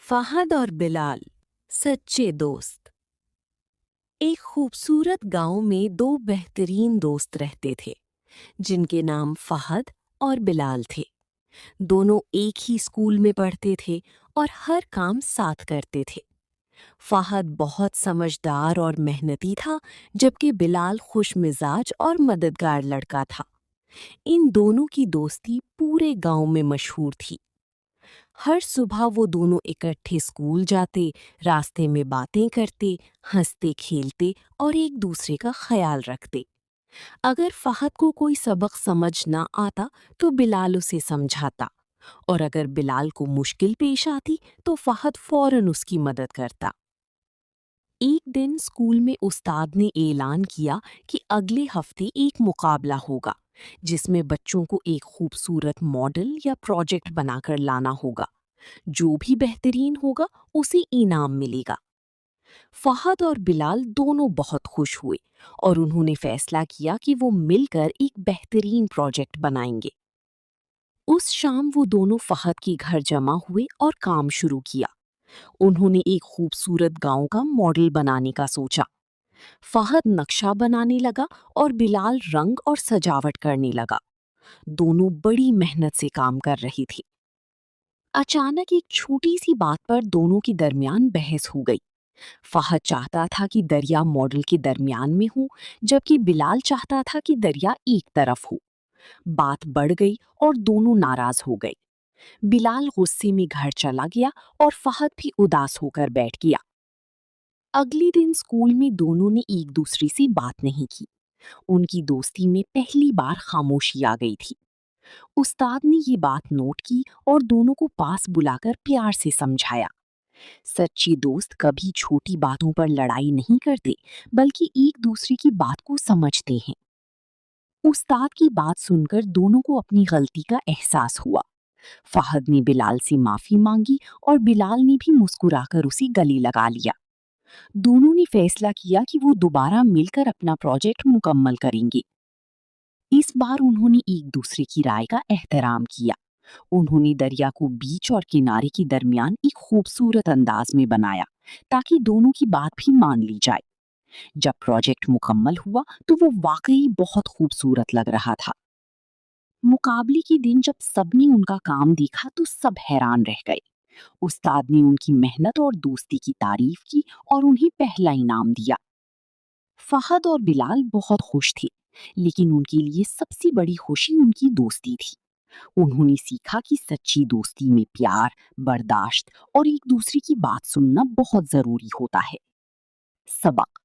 फहद और बिलाल सच्चे दोस्त। एक खूबसूरत गांव में दो बेहतरीन दोस्त रहते थे जिनके नाम फहद और बिलाल थे। दोनों एक ही स्कूल में पढ़ते थे और हर काम साथ करते थे। फहद बहुत समझदार और मेहनती था, जबकि बिलाल खुशमिजाज और मददगार लड़का था। इन दोनों की दोस्ती पूरे गांव में मशहूर थी। हर सुबह वो दोनों इकट्ठे स्कूल जाते, रास्ते में बातें करते, हंसते खेलते और एक दूसरे का ख्याल रखते। अगर फहद को कोई सबक समझ ना आता तो बिलाल उसे समझाता, और अगर बिलाल को मुश्किल पेश आती तो फहद फौरन उसकी मदद करता। एक दिन स्कूल में उस्ताद ने ऐलान किया कि अगले हफ्ते एक मुकाबला होगा जिसमें बच्चों को एक खूबसूरत मॉडल या प्रोजेक्ट बनाकर लाना होगा। जो भी बेहतरीन होगा उसे इनाम मिलेगा। फहद और बिलाल दोनों बहुत खुश हुए और उन्होंने फैसला किया कि वो मिलकर एक बेहतरीन प्रोजेक्ट बनाएंगे। उस शाम वो दोनों फहद के घर जमा हुए और काम शुरू किया। उन्होंने एक खूबसूरत गांव का मॉडल बनाने का सोचा। फहद नक्शा बनाने लगा और बिलाल रंग और सजावट करने लगा। दोनों बड़ी मेहनत से काम कर रही थी। अचानक एक छोटी सी बात पर दोनों के दरमियान बहस हो गई। फहद चाहता था कि दरिया मॉडल के दरमियान में हो, जबकि बिलाल चाहता था कि दरिया एक तरफ हो। बात बढ़ गई और दोनों नाराज हो गए। बिलाल गुस्से में घर चला गया और फहद भी उदास होकर बैठ गया। अगले दिन स्कूल में दोनों ने एक दूसरे से बात नहीं की। उनकी दोस्ती में पहली बार खामोशी आ गई थी। उस्ताद ने ये बात नोट की और दोनों को पास बुलाकर प्यार से समझाया। सच्चे दोस्त कभी छोटी बातों पर लड़ाई नहीं करते, बल्कि एक दूसरे की बात को समझते हैं। उस्ताद की बात सुनकर दोनों को अपनी गलती का एहसास हुआ। फहद ने बिलाल से माफी मांगी और बिलाल ने भी मुस्कुराकर उसे गले लगा लिया। दोनों ने फैसला किया कि वो दोबारा मिलकर अपना प्रोजेक्ट मुकम्मल करेंगे। इस बार उन्होंने एक दूसरे की राय का एहतराम किया। उन्होंने दरिया को बीच और किनारे के दरमियान एक खूबसूरत अंदाज में बनाया, ताकि दोनों की बात भी मान ली जाए। जब प्रोजेक्ट मुकम्मल हुआ तो वो वाकई बहुत खूबसूरत लग रहा था। मुकाबले के दिन जब सबने उनका काम देखा तो सब हैरान रह गए। उस्ताद ने उनकी मेहनत और दोस्ती की तारीफ की और उन्हें पहला इनाम दिया। फहद और बिलाल बहुत खुश थे, लेकिन उनके लिए सबसे बड़ी खुशी उनकी दोस्ती थी। उन्होंने सीखा कि सच्ची दोस्ती में प्यार, बर्दाश्त और एक दूसरे की बात सुनना बहुत जरूरी होता है। सबक: